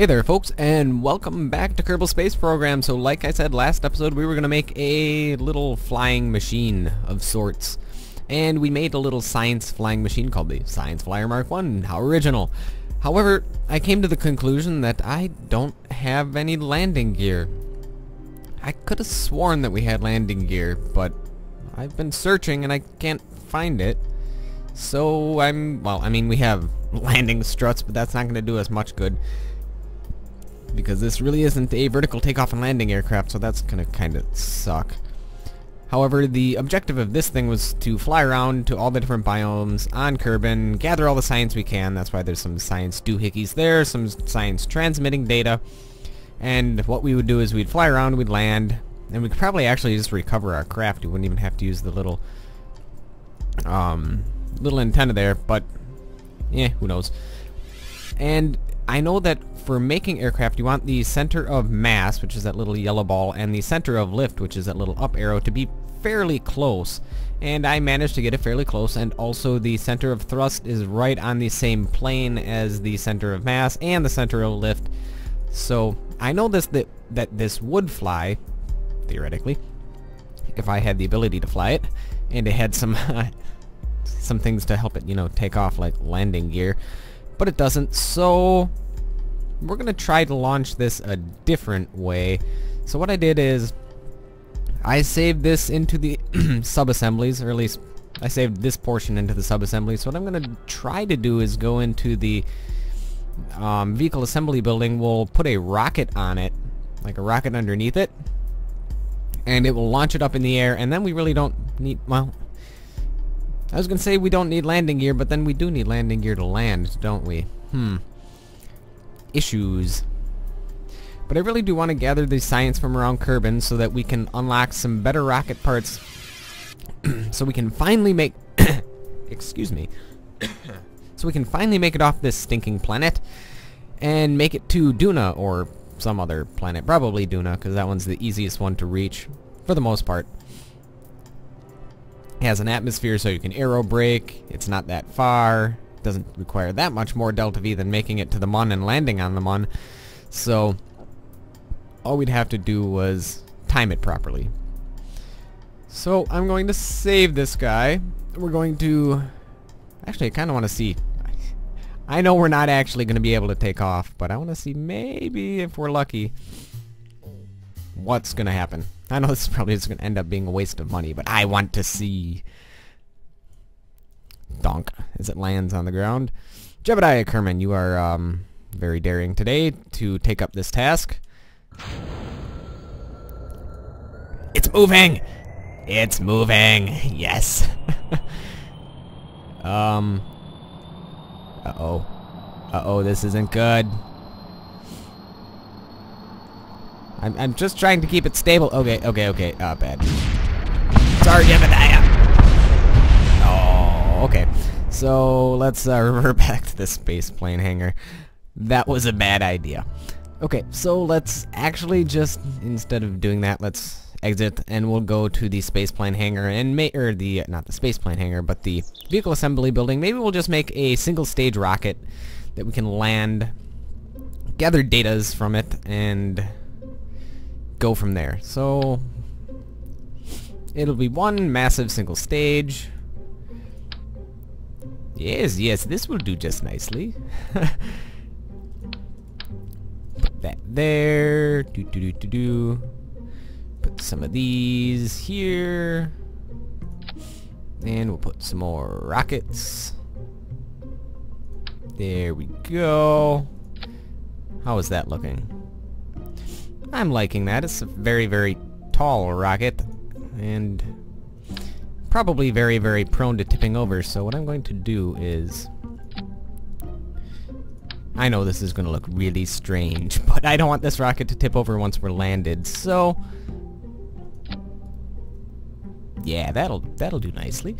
Hey there folks, and welcome back to Kerbal Space Program. So like I said last episode, we were going to make a little flying machine of sorts. And we made a little science flying machine called the Science Flyer Mark 1. How original. However, I came to the conclusion that I don't have any landing gear. I could have sworn that we had landing gear, but I've been searching and I can't find it. So we have landing struts, but that's not going to do us much good, because this really isn't a vertical takeoff and landing aircraft, so that's gonna kinda suck. However, the objective of this thing was to fly around to all the different biomes on Kerbal, gather all the science we can. That's why there's some science doohickeys there, some science transmitting data. And what we would do is we'd fly around, we'd land, and we could probably actually just recover our craft. We wouldn't even have to use the little antenna there, but who knows. And I know that for making aircraft, you want the center of mass, which is that little yellow ball, and the center of lift, which is that little up arrow, to be fairly close. And I managed to get it fairly close, and also the center of thrust is right on the same plane as the center of mass and the center of lift. So I know that this would fly, theoretically, if I had the ability to fly it, and it had some some things to help it, take off, like landing gear. But it doesn't, so we're gonna try to launch this a different way. So what I did is I saved this into the sub-assemblies, or at least I saved this portion into the sub-assemblies. So what I'm gonna try to do is go into the vehicle assembly building. We'll put a rocket on it, like a rocket underneath it, and it will launch it up in the air. And then we really don't need, well, I was gonna say we don't need landing gear, but then we do need landing gear to land, don't we? Issues. But I really do want to gather the science from around Kerbal so that we can unlock some better rocket parts so we can finally make excuse me so we can finally make it off this stinking planet and make it to Duna, or some other planet, probably Duna, because that one's the easiest one to reach for the most part. It has an atmosphere so you can aero brake. It's not that far. Doesn't require that much more delta V than making it to the Mun and landing on the Mun. So all we'd have to do was time it properly. So I'm going to save this guy. We're going to, actually I kind of want to see, I know we're not actually going to be able to take off, but I want to see maybe if we're lucky what's going to happen. I know this is probably just going to end up being a waste of money, but I want to see. Donk, as it lands on the ground. Jebediah Kerman, you are very daring today to take up this task. It's moving! It's moving! Yes! Uh-oh. Uh-oh, this isn't good. I'm just trying to keep it stable. Okay. Bad. Sorry, Jebediah! Okay, so let's revert back to the space plane hangar. That was a bad idea. Okay, so let's actually just, instead of doing that, let's exit, and we'll go to the space plane hangar and not the space plane hangar, but the vehicle assembly building. Maybe we'll just make a single stage rocket that we can land, gather datas from it, and go from there. So it'll be one massive single stage. Yes, this will do just nicely. Put that there. Put some of these here. And we'll put some more rockets. There we go. How is that looking? I'm liking that. It's a very, very tall rocket, and probably very, very prone to tipping over. So what I'm going to do is, I know this is going to look really strange, but I don't want this rocket to tip over once we're landed. So yeah, that'll do nicely.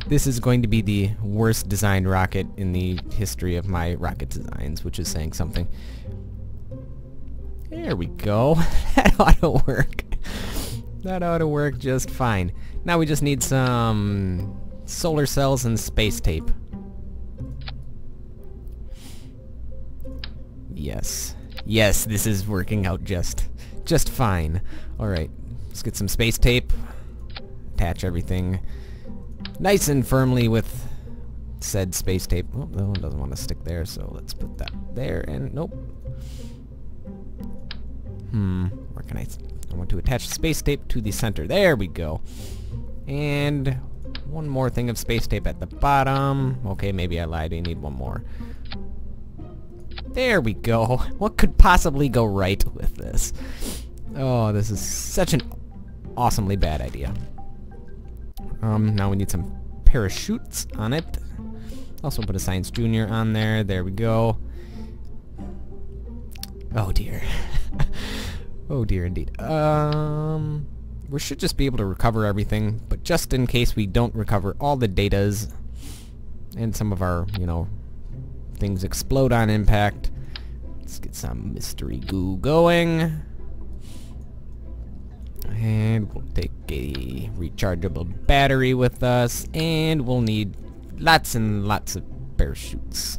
This is going to be the worst designed rocket in the history of my rocket designs, which is saying something. There we go. That ought to work. That ought to work just fine. Now we just need some solar cells and space tape. Yes. Yes, this is working out just fine. Alright, let's get some space tape. Attach everything nice and firmly with said space tape. Oh, no, it doesn't want to stick there, so let's put that there, and nope. Where can I want to attach space tape to the center. There we go. And one more thing of space tape at the bottom. Okay, maybe I lied. I need one more. There we go. What could possibly go right with this? Oh, this is such an awesomely bad idea. Now we need some parachutes on it. Also put a Science Junior on there. There we go. Oh dear. Oh dear indeed. We should just be able to recover everything, but just in case we don't recover all the datas and some of our, you know, things explode on impact, let's get some mystery goo going. And we'll take a rechargeable battery with us, and we'll need lots and lots of parachutes.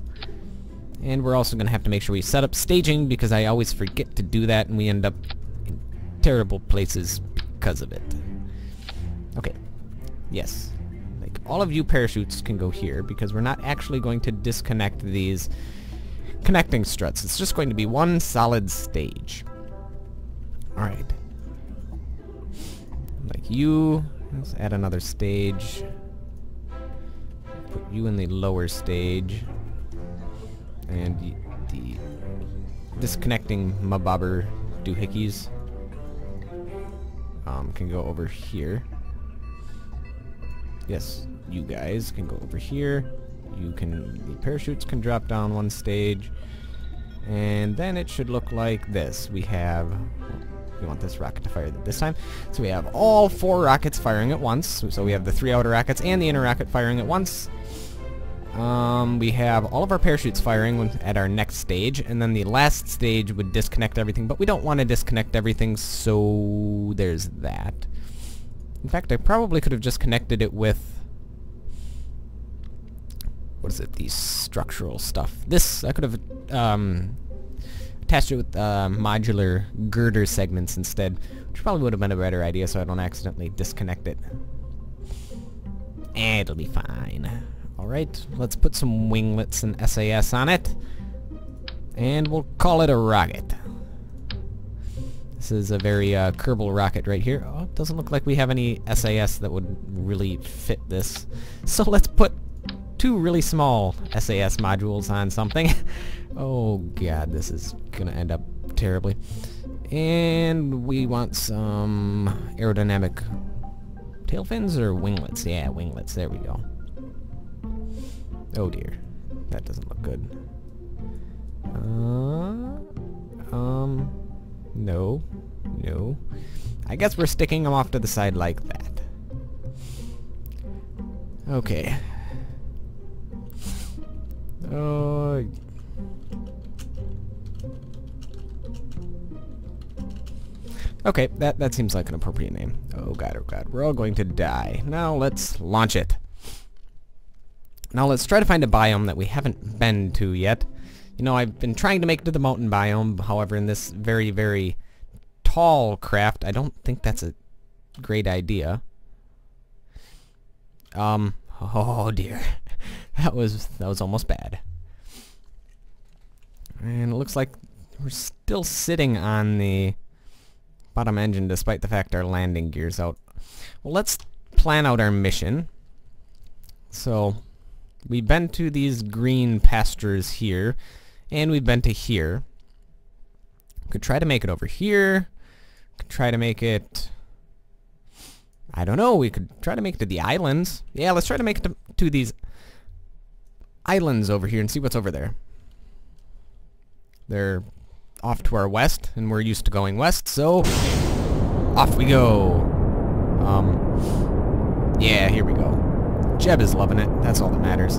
And we're also going to have to make sure we set up staging, because I always forget to do that and we end up in terrible places because of it. Okay. Yes. Like, all of you parachutes can go here, because we're not actually going to disconnect these connecting struts. It's just going to be one solid stage. Alright. Like you, let's add another stage. Put you in the lower stage. And the disconnecting mabobber doohickeys can go over here. Yes, you guys can go over here. The parachutes can drop down one stage. And then it should look like this. We want this rocket to fire this time. So we have all 4 rockets firing at once. So we have the 3 outer rockets and the inner rocket firing at once. We have all of our parachutes firing at our next stage, and then the last stage would disconnect everything, but we don't want to disconnect everything, so there's that. In fact, I probably could have just connected it with, what is it, the structural stuff. This, I could have attached it with modular girder segments instead, which probably would have been a better idea so I don't accidentally disconnect it. It'll be fine. Alright, let's put some winglets and SAS on it. And we'll call it a rocket. This is a very Kerbal rocket right here. Oh, it doesn't look like we have any SAS that would really fit this. So let's put 2 really small SAS modules on something. Oh god, this is gonna end up terribly. And we want some aerodynamic tail fins or winglets? Yeah, winglets, there we go. Oh dear, that doesn't look good. No. I guess we're sticking them off to the side like that. Okay. Okay, that seems like an appropriate name. Oh god, we're all going to die. Now let's launch it. Now let's try to find a biome that we haven't been to yet. You know, I've been trying to make it to the mountain biome, however in this very, very tall craft, I don't think that's a great idea. Oh dear. That was almost bad. And it looks like we're still sitting on the bottom engine despite the fact our landing gear's out. Well, let's plan out our mission. So, we've been to these green pastures here, and we've been to here. Could try to make it over here. Could try to make it, I don't know, we could try to make it to the islands. Yeah, let's try to make it to these islands over here and see what's over there. They're off to our west, and we're used to going west, so off we go. Yeah, here we go. Jeb is loving it. That's all that matters.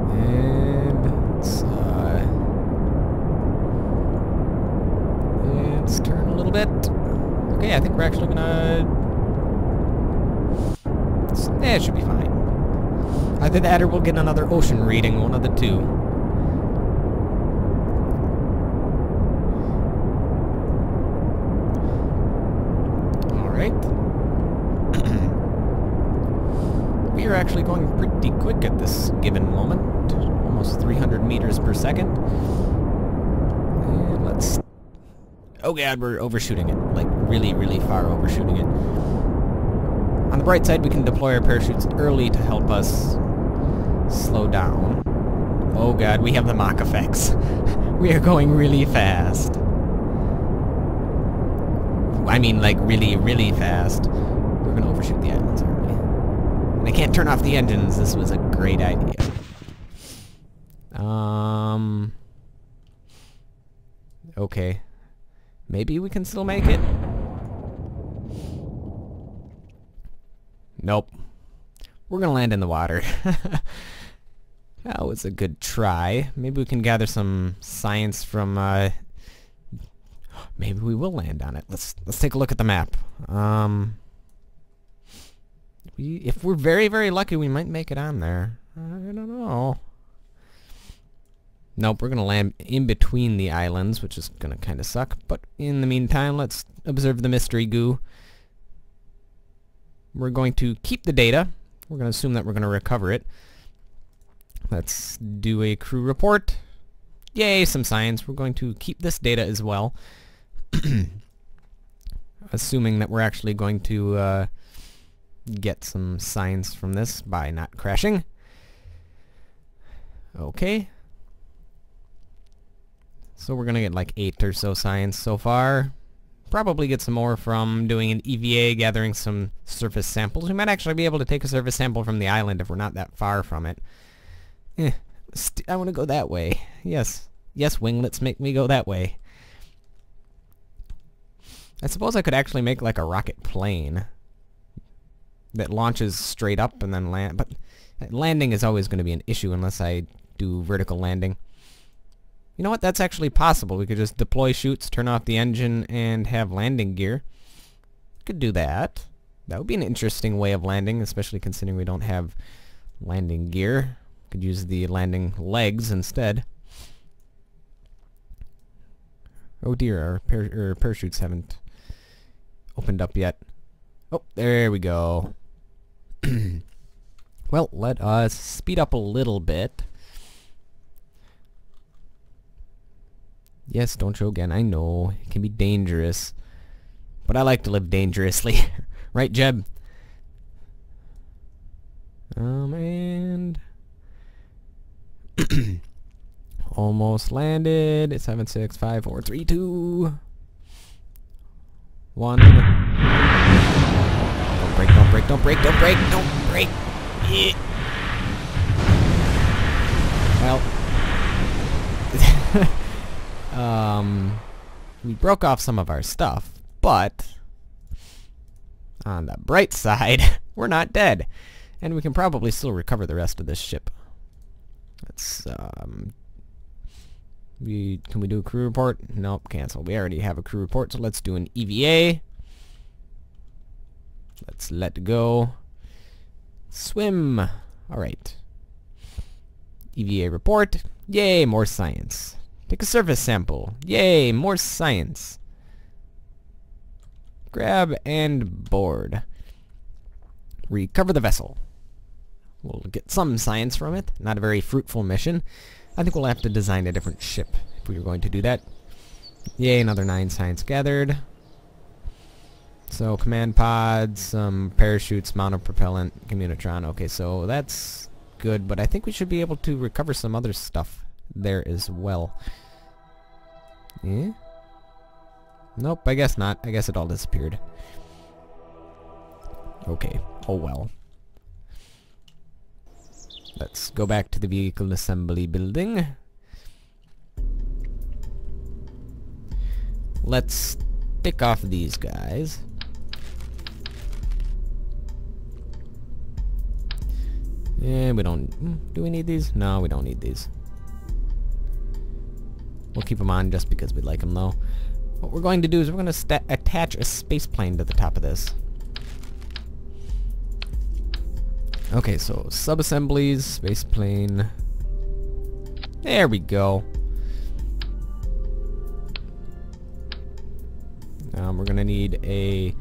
And let's turn a little bit. Okay, I think we're actually gonna... Yeah, it should be fine. Either that or we'll get another ocean reading, one of the two. Alright. We are actually going pretty quick at this given moment. Almost 300 meters per second. And let's... Oh god, we're overshooting it. Like, really, really far overshooting it. On the bright side, we can deploy our parachutes early to help us slow down. Oh god, we have the Mach effects. We are going really fast. I mean, like, really, really fast. We're gonna overshoot the islands early. And I can't turn off the engines. This was a great idea. Okay. Maybe we can still make it? Nope. We're gonna land in the water. That was a good try. Maybe we can gather some science from, maybe we will land on it. Let's take a look at the map. If we're very, very lucky, we might make it on there. I don't know. Nope, we're gonna land in between the islands, which is gonna kind of suck. But in the meantime, let's observe the mystery goo. We're going to keep the data. We're gonna assume that we're gonna recover it. Let's do a crew report. Yay, some science. We're going to keep this data as well. Assuming that we're actually going to get some science from this by not crashing. Okay. So we're gonna get like 8 or so science so far. Probably get some more from doing an EVA, gathering some surface samples. We might actually be able to take a surface sample from the island if we're not that far from it. I want to go that way. Yes. Yes, winglets make me go that way. I suppose I could actually make like a rocket plane that launches straight up and then land, but landing is always going to be an issue unless I do vertical landing. You know what? That's actually possible. We could just deploy chutes, turn off the engine, and have landing gear. Could do that. That would be an interesting way of landing, especially considering we don't have landing gear. Could use the landing legs instead. Oh dear, our parachutes haven't opened up yet. Oh, there we go. Well, let us speed up a little bit. Yes, don't show again. I know. It can be dangerous. But I like to live dangerously. Right, Jeb? And... almost landed. 7, 6, 5, 4, 3, 2, 1. Don't break, don't break, don't break, don't break, don't break. Yeah. Well, we broke off some of our stuff, but on the bright side, we're not dead, and we can probably still recover the rest of this ship. Let's can we do a crew report? Nope, cancel. We already have a crew report, so let's do an EVA. Let's let go. Swim. Alright. EVA report. Yay, more science. Take a surface sample. Yay, more science. Grab and board. Recover the vessel. We'll get some science from it. Not a very fruitful mission. I think we'll have to design a different ship if we were going to do that. Yay, another 9 science gathered. So, command pods, some parachutes, mounted propellant, communitron. Okay, so that's good, but I think we should be able to recover some other stuff there as well. Yeah? Nope, I guess not. I guess it all disappeared. Okay, oh well. Let's go back to the vehicle assembly building. Let's pick off these guys. Yeah, we don't... do we need these? No, we don't need these. We'll keep them on just because we like them, though. What we're going to do is we're going to attach a space plane to the top of this. Okay, so sub-assemblies, space plane. There we go. We're gonna need a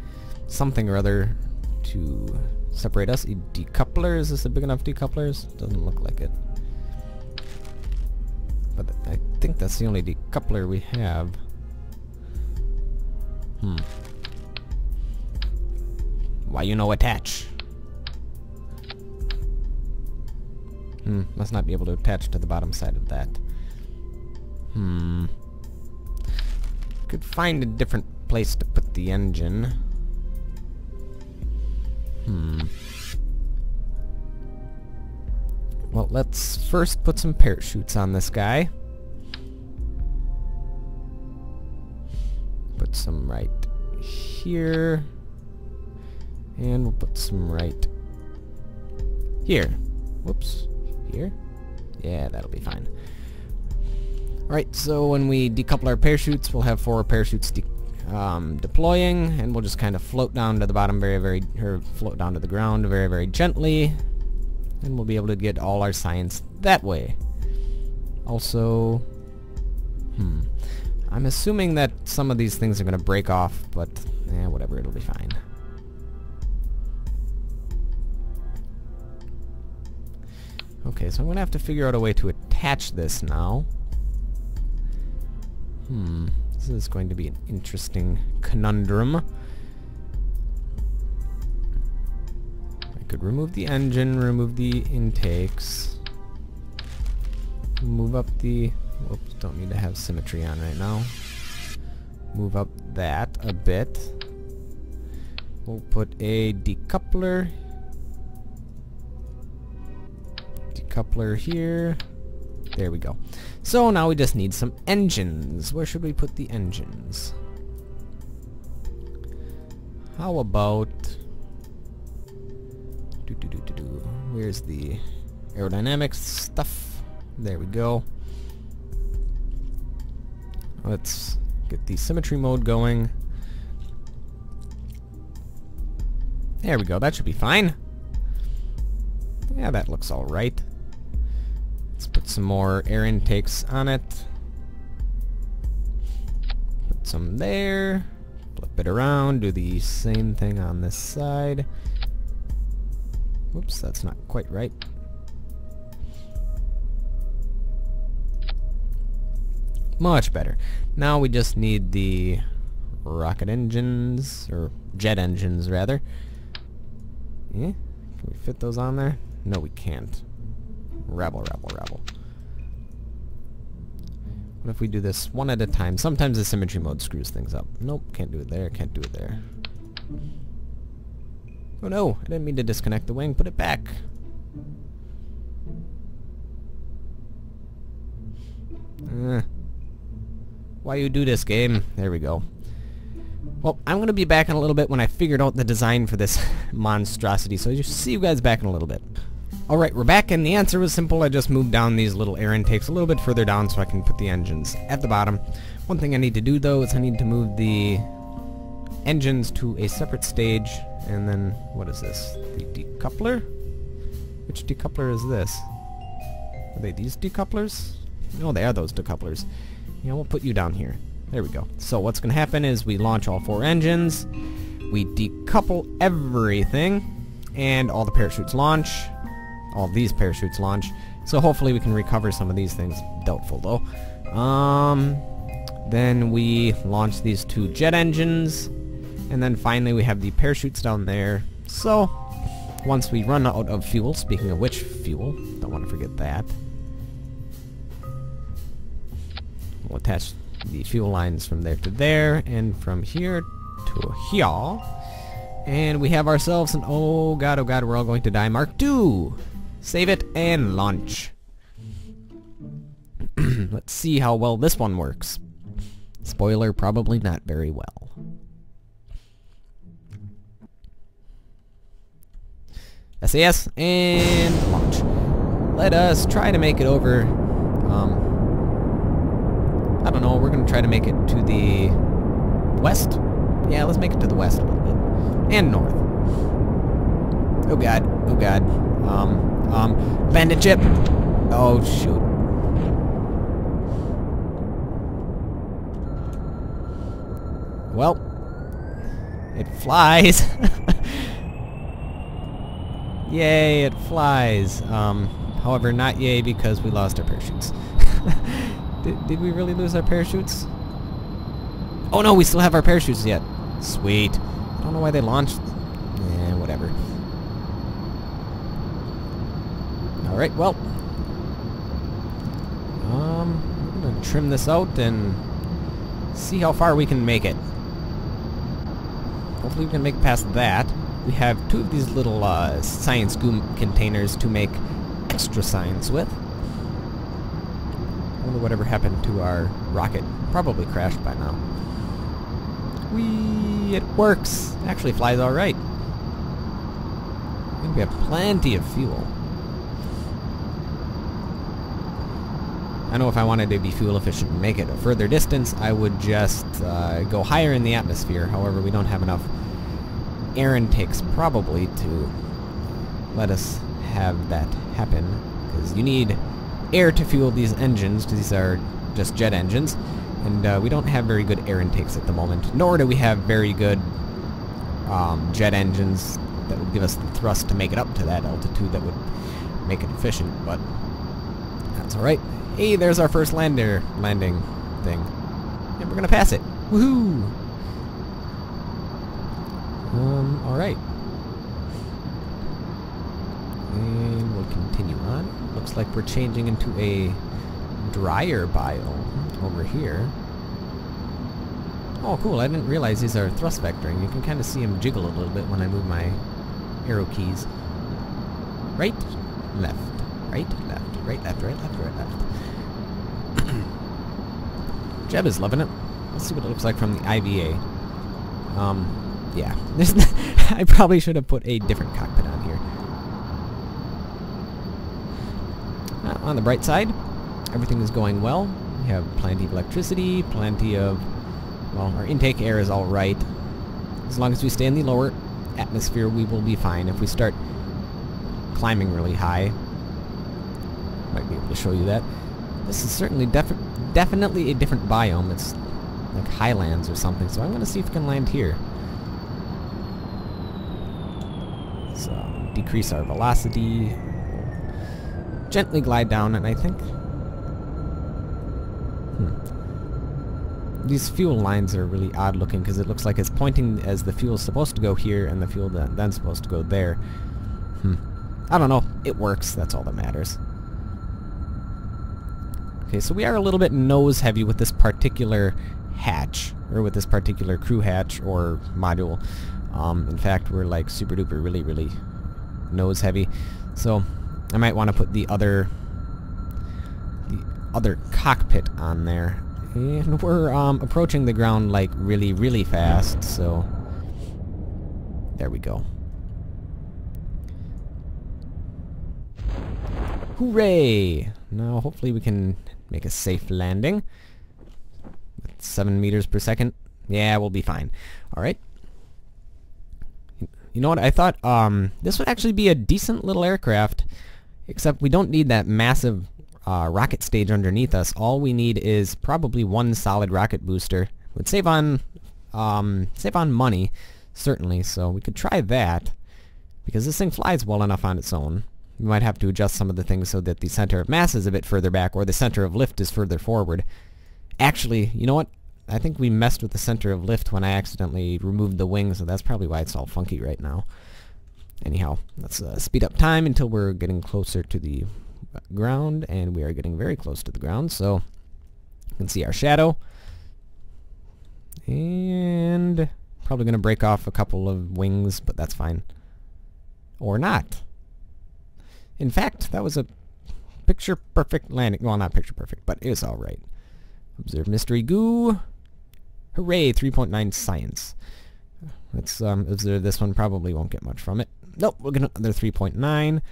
something or other to separate us. A decoupler. Is this a big enough decoupler? Doesn't look like it. But I think that's the only decoupler we have. Why you no attach? Must not be able to attach to the bottom side of that. Could find a different place to put the engine. Well, let's first put some parachutes on this guy. Put some right here. And we'll put some right here. Whoops. Here? Yeah, that'll be fine. Alright, so when we decouple our parachutes, we'll have 4 parachutes deploying, and we'll just kind of float down to the bottom float down to the ground very, very gently, and we'll be able to get all our science that way. Also, I'm assuming that some of these things are going to break off, but whatever, it'll be fine. Okay, so I'm going to have to figure out a way to attach this now. This is going to be an interesting conundrum. I could remove the engine, remove the intakes, move up the... Whoops, don't need to have symmetry on right now. Move up that a bit. We'll put a decoupler. Decoupler here. There we go. So now we just need some engines. Where should we put the engines? How about... Where's the aerodynamics stuff? There we go. Let's get the symmetry mode going. There we go. That should be fine. Yeah, that looks alright. Let's put some more air intakes on it. Put some there. Flip it around. Do the same thing on this side. Whoops, that's not quite right. Much better. Now we just need the rocket engines, or jet engines rather. Yeah? Can we fit those on there? No, we can't. Rabble. What if we do this one at a time? Sometimes the symmetry mode screws things up. Nope, can't do it there, can't do it there. Oh no, I didn't mean to disconnect the wing. Put it back. Why you do this, game? There we go. Well, I'm going to be back in a little bit when I figured out the design for this monstrosity, so I'll see you guys back in a little bit. Alright, we're back, and the answer was simple. I just moved down these little air intakes a little bit further down so I can put the engines at the bottom. One thing I need to do, though, is I need to move the engines to a separate stage, and then, what is this? The decoupler? Which decoupler is this? Are they these decouplers? No, they are those decouplers. Yeah, we'll put you down here. There we go. So what's going to happen is we launch all 4 engines, we decouple everything, and all the parachutes launch. All of these parachutes launch. So hopefully we can recover some of these things. Doubtful, though. Then we launch these 2 jet engines, and then finally we have the parachutes down there. So once we run out of fuel, speaking of which, fuel, don't want to forget that, we'll attach the fuel lines from there to there, and from here to here. And we have ourselves an, oh god, we're all going to die, Mark II. Save it and launch. Let's see how well this one works. Spoiler, probably not very well. SAS and launch. Let us try to make it over. I don't know, we're going to try to make it to the west? Yeah, let's make it to the west a little bit. And north. Oh god, oh god. Bandit chip! Oh shoot. Well, It flies! Yay, it flies. However, not yay because we lost our parachutes. Did we really lose our parachutes? Oh no, we still have our parachutes yet. Sweet. I don't know why they launched. Whatever. Alright, well. I'm gonna trim this out and see how far we can make it. Hopefully we can make it past that. We have 2 of these little science goo containers to make extra science with. I wonder whatever happened to our rocket. Probably crashed by now. Whee! It works! Actually flies alright. I think we have plenty of fuel. I know if I wanted to be fuel efficient and make it a further distance, I would just go higher in the atmosphere. However, we don't have enough air intakes probably to let us have that happen. Because you need air to fuel these engines, because these are just jet engines. And we don't have very good air intakes at the moment. Nor do we have very good jet engines that would give us the thrust to make it up to that altitude that would make it efficient. But that's alright. Hey, there's our first landing thing. And we're gonna pass it. Woohoo! Alright. And we'll continue on. Looks like we're changing into a drier biome over here. Oh, cool. I didn't realize these are thrust vectoring. You can kind of see them jiggle a little bit when I move my arrow keys. Right, left, right, left, right, left, right, left, right, left. Jeb is loving it. Let's see what it looks like from the IVA. Yeah. I probably should have put a different cockpit on here. On the bright side, everything is going well. We have plenty of electricity, plenty of... Well, our intake air is alright. As long as we stay in the lower atmosphere, we will be fine. If we start climbing really high, might be able to show you that. This is certainly definitely a different biome. It's like highlands or something, so I'm going to see if we can land here. So, decrease our velocity. Gently glide down, and I think... These fuel lines are really odd looking, because it looks like it's pointing as the fuel's supposed to go here, and the fuel then supposed to go there. I don't know. It works. That's all that matters. Okay, so we are a little bit nose-heavy with this particular hatch, or with this particular crew hatch, or module. In fact, we're like super-duper really, really nose-heavy. So, I might want to put the other cockpit on there. And we're approaching the ground like really, really fast, so there we go. Hooray! Now hopefully we can make a safe landing. 7 meters per second. Yeah, we'll be fine. Alright. You know what? I thought this would actually be a decent little aircraft, except we don't need that massive rocket stage underneath us. All we need is probably one solid rocket booster. It would save on money, certainly, so we could try that, because this thing flies well enough on its own. We might have to adjust some of the things so that the center of mass is a bit further back, or the center of lift is further forward. Actually, you know what? I think we messed with the center of lift when I accidentally removed the wing, so that's probably why it's all funky right now. Anyhow, let's speed up time until we're getting closer to the ground, and we are getting very close to the ground, so you can see our shadow. And probably going to break off a couple of wings, but that's fine. Or not. In fact, that was a picture-perfect landing. Well, not picture-perfect, but it was alright. Observe mystery goo. Hooray, 3.9 science. Let's observe this one. Probably won't get much from it. Nope, we'll get another 3.9.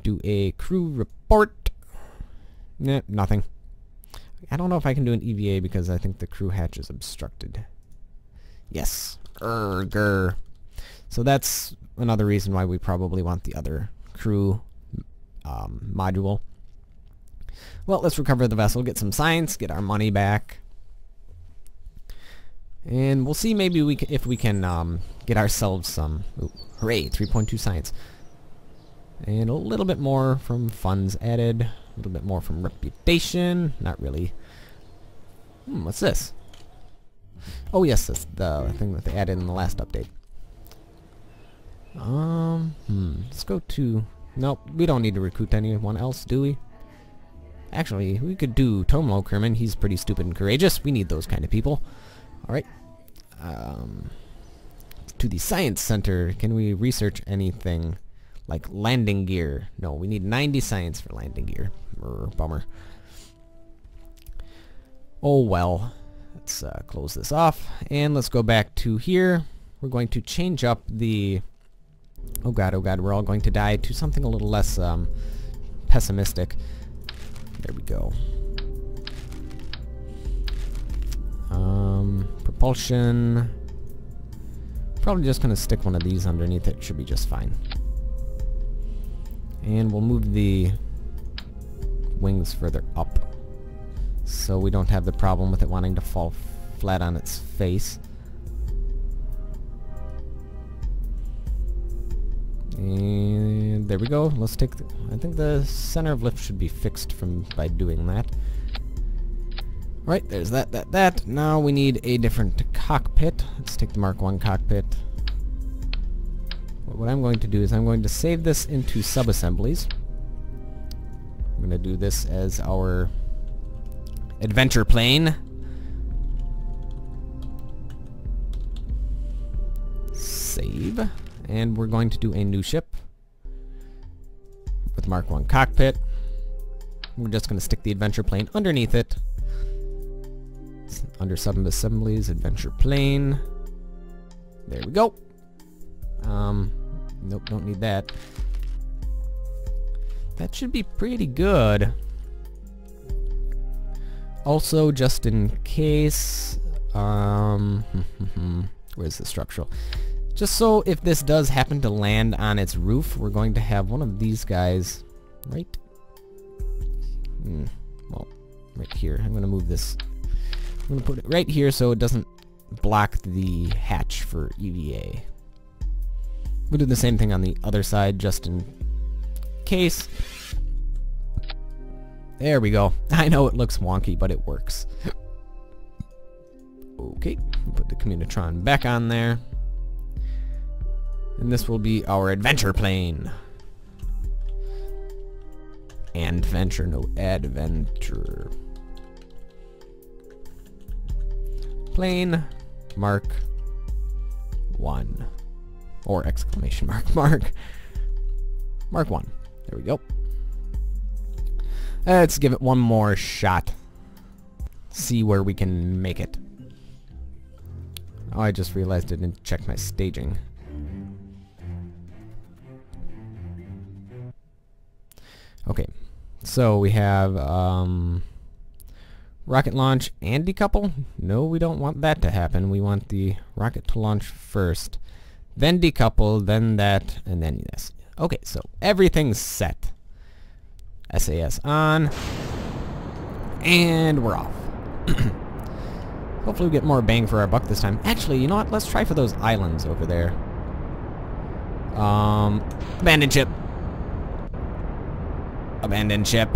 Do a crew report. Nah, nothing. I don't know if I can do an EVA because I think the crew hatch is obstructed. Yes. Grr. So that's another reason why we probably want the other crew module. Well, let's recover the vessel, get some science, get our money back. And we'll see maybe if we can get ourselves some... Ooh, hooray, 3.2 science. And a little bit more from funds added. A little bit more from reputation. Not really. What's this? Oh yes, that's the thing that they added in the last update. Let's go to... Nope, we don't need to recruit anyone else, do we? Actually, we could do Tomlo Kerman. He's pretty stupid and courageous. We need those kind of people. Alright. To the Science Center. Can we research anything like landing gear? No, we need 90 science for landing gear. Bummer. Oh well. Let's close this off. And let's go back to here. We're going to change up the... oh god, we're all going to die, to something a little less pessimistic. There we go. Propulsion. Probably just gonna stick one of these underneath it. Should be just fine. And we'll move the wings further up, so we don't have the problem with it wanting to fall flat on its face. And there we go. Let's take the... I think the center of lift should be fixed by doing that. Right, there's that. Now we need a different cockpit. Let's take the Mark 1 cockpit. What I'm going to do is I'm going to save this into sub-assemblies. I'm going to do this as our adventure plane. Save. And we're going to do a new ship with Mark 1 cockpit. We're just going to stick the adventure plane underneath it. Under sub-assemblies, adventure plane. There we go. Nope, don't need that. That should be pretty good. Also, just in case... where's the structural? Just so if this does happen to land on its roof, we're going to have one of these guys right... well, right here. I'm going to move this... I'm going to put it right here so it doesn't block the hatch for EVA. We'll do the same thing on the other side, just in case. There we go. I know it looks wonky, but it works. Okay, put the Communitron back on there. And this will be our adventure plane. Adventure, no adventure. Plane Mark 1. Or exclamation mark Mark 1. There we go. Let's give it one more shot. See where we can make it. Oh, I just realized I didn't check my staging. Okay, so we have rocket launch and decouple. No, we don't want that to happen. We want the rocket to launch first, then decouple, then that, and then this. Okay, so everything's set. SAS on, and we're off. Hopefully we get more bang for our buck this time. Actually, you know what? Let's try for those islands over there. Abandoned ship. Abandoned ship.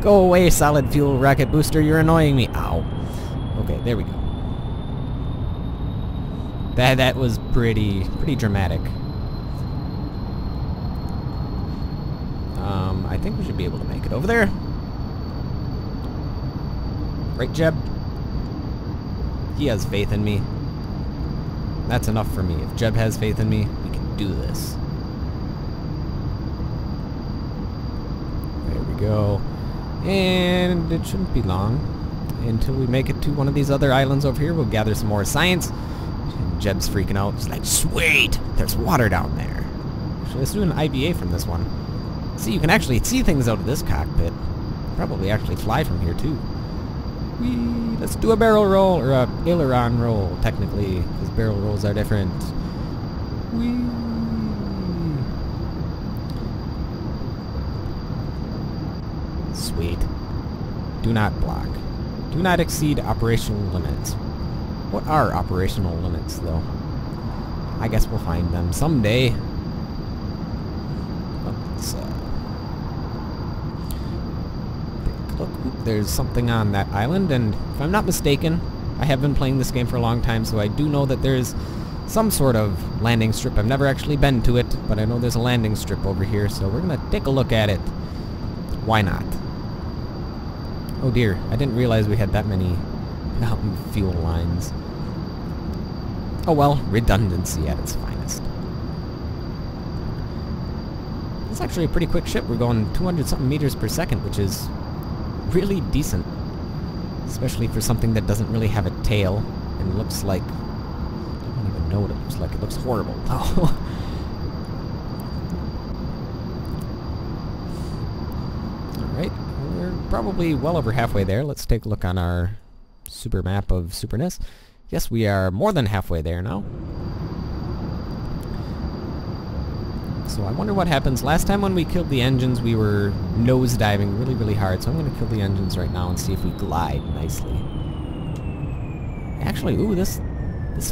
Go away, solid fuel rocket booster. You're annoying me. Ow. Okay, there we go. That was pretty dramatic. I think we should be able to make it over there. Right, Jeb? He has faith in me. That's enough for me. If Jeb has faith in me, we can do this. There we go. And it shouldn't be long until we make it to one of these other islands over here. We'll gather some more science. And Jeb's freaking out. He's like, sweet! There's water down there. Actually, let's do an IBA from this one. See, you can actually see things out of this cockpit. Probably actually fly from here, too. Whee! Let's do a barrel roll, or a aileron roll, technically, because barrel rolls are different. Whee! Sweet. Do not block. Do not exceed operational limits. What are operational limits, though? I guess we'll find them someday. Let's take a look. Oop, there's something on that island, and if I'm not mistaken, I have been playing this game for a long time, so I do know that there's some sort of landing strip. I've never actually been to it, but I know there's a landing strip over here, so we're gonna take a look at it. Why not? Oh dear, I didn't realize we had that many fuel lines. Oh well, redundancy at its finest. It's actually a pretty quick ship. We're going 200-something meters per second, which is really decent. Especially for something that doesn't really have a tail and looks like... I don't even know what it looks like. It looks horrible. Oh. Alright, we're probably well over halfway there. Let's take a look on our super map of Superness. Yes, we are more than halfway there now. So I wonder what happens. Last time when we killed the engines, we were nosediving really, really hard. So I'm going to kill the engines right now and see if we glide nicely. Actually, ooh, this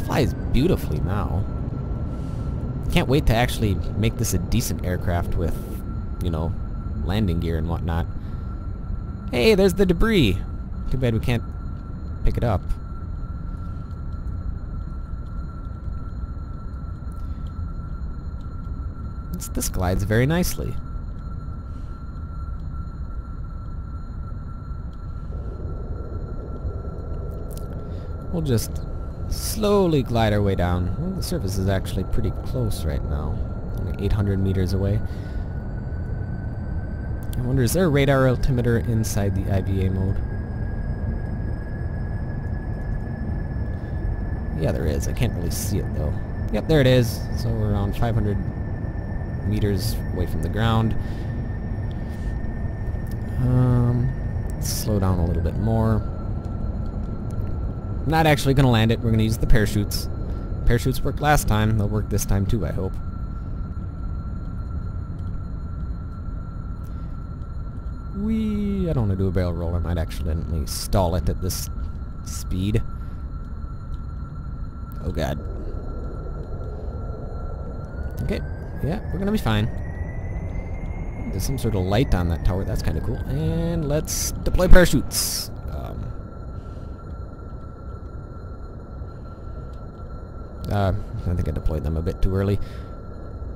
flies beautifully now. Can't wait to actually make this a decent aircraft with, you know, landing gear and whatnot. Hey, there's the debris. Too bad we can't pick it up. This glides very nicely. We'll just slowly glide our way down. Well, the surface is actually pretty close right now. Only 800 meters away. I wonder, is there a radar altimeter inside the IVA mode? Yeah, there is. I can't really see it, though. Yep, there it is. So we're around 500 meters away from the ground. Let's slow down a little bit more. I'm not actually going to land it. We're going to use the parachutes. Parachutes worked last time. They'll work this time too, I hope. I don't want to do a barrel roll. I might accidentally stall it at this speed. Oh god. Okay. Yeah, we're gonna be fine. There's some sort of light on that tower. That's kind of cool. And let's deploy parachutes. I think I deployed them a bit too early.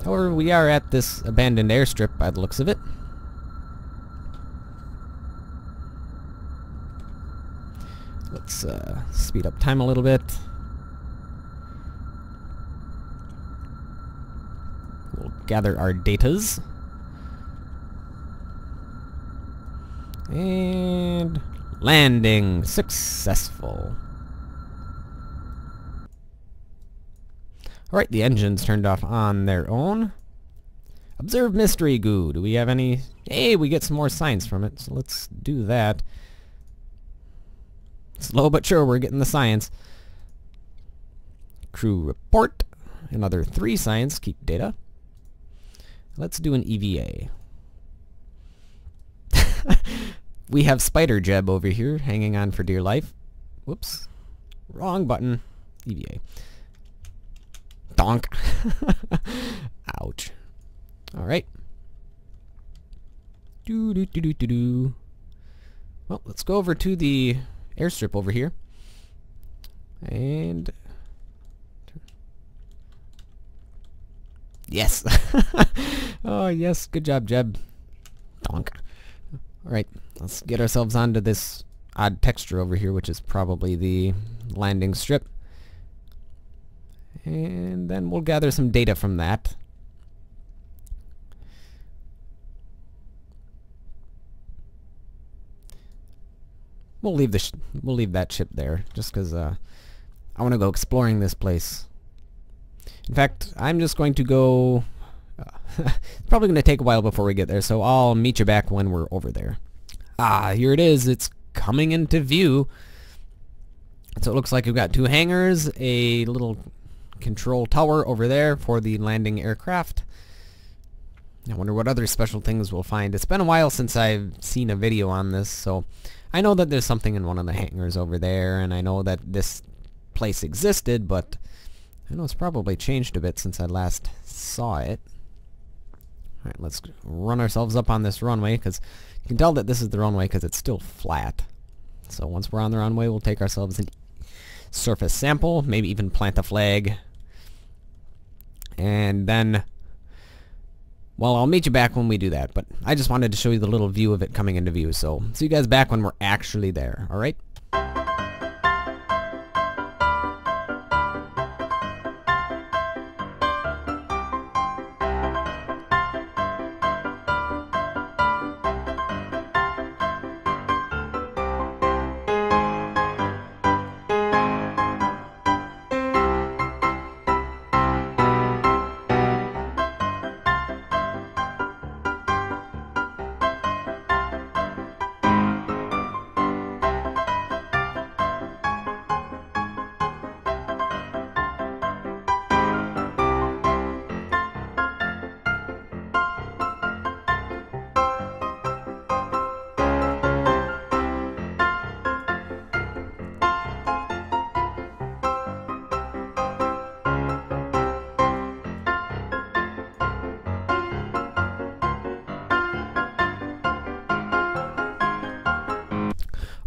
However, we are at this abandoned airstrip by the looks of it. Let's speed up time a little bit. We'll gather our datas. And landing successful. Alright, the engines turned off on their own. Observe mystery goo. Do we have any... Hey, we get some more science from it, so let's do that. Slow but sure, we're getting the science. Crew report. Another 3 science. Keep data. Let's do an EVA. We have Spider Jeb over here, hanging on for dear life. Whoops. Wrong button. EVA. Donk. Ouch. Alright. Do. Well, let's go over to the airstrip over here. And... Yes! Oh, yes. Good job, Jeb. Donk. Alright, let's get ourselves onto this odd texture over here, which is probably the landing strip. And then we'll gather some data from that. We'll leave that ship there, just because I want to go exploring this place. In fact, I'm just going to go... it's probably going to take a while before we get there, so I'll meet you back when we're over there. Ah, here it is. It's coming into view. So it looks like we've got 2 hangars, a little control tower over there for the landing aircraft. I wonder what other special things we'll find. It's been a while since I've seen a video on this, so I know that there's something in one of the hangars over there, and I know that this place existed, but I know it's probably changed a bit since I last saw it. Alright, let's run ourselves up on this runway, because you can tell that this is the runway because it's still flat. So once we're on the runway, we'll take ourselves a surface sample, maybe even plant a flag. And then, well, I'll meet you back when we do that, but I just wanted to show you the little view of it coming into view, so see you guys back when we're actually there, alright?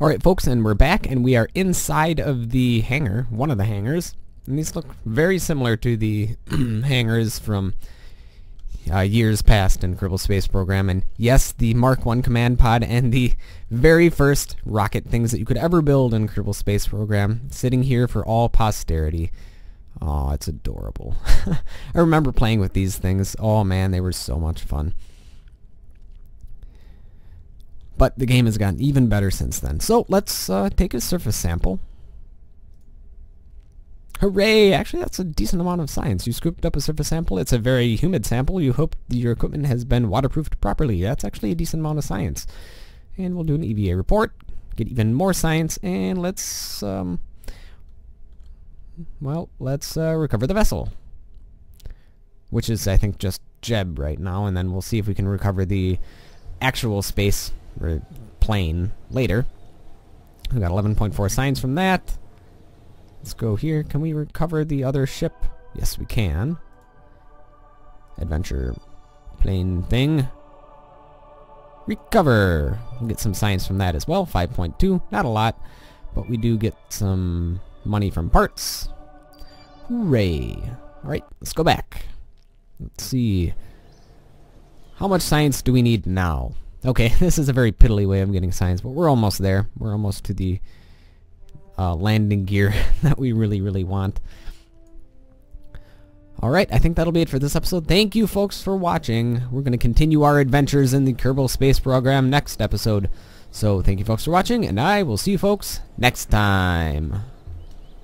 Alright folks, and we're back, and we are inside of the hangar, one of the hangars, and these look very similar to the hangars from years past in Kerbal Space Program, and yes, the Mark 1 command pod and the very first rocket things that you could ever build in Kerbal Space Program, sitting here for all posterity. Oh, it's adorable. I remember playing with these things. Oh man, they were so much fun. But the game has gotten even better since then. So let's take a surface sample. Hooray! Actually, that's a decent amount of science. You scooped up a surface sample. It's a very humid sample. You hope your equipment has been waterproofed properly. That's actually a decent amount of science. And we'll do an EVA report, get even more science, and let's recover the vessel. Which is, I think, just Jeb right now, and then we'll see if we can recover the actual space plane later. We got 11.4 science from that. Let's go here. Can we recover the other ship? Yes, we can. Adventure plane thing. Recover. We'll get some science from that as well. 5.2. Not a lot, but we do get some money from parts. Hooray. Alright, let's go back. Let's see. How much science do we need now? Okay, this is a very piddly way of getting science, but we're almost there. We're almost to the landing gear that we really, really want. Alright, I think that'll be it for this episode. Thank you, folks, for watching. We're going to continue our adventures in the Kerbal Space Program next episode. So, thank you, folks, for watching, and I will see you, folks, next time.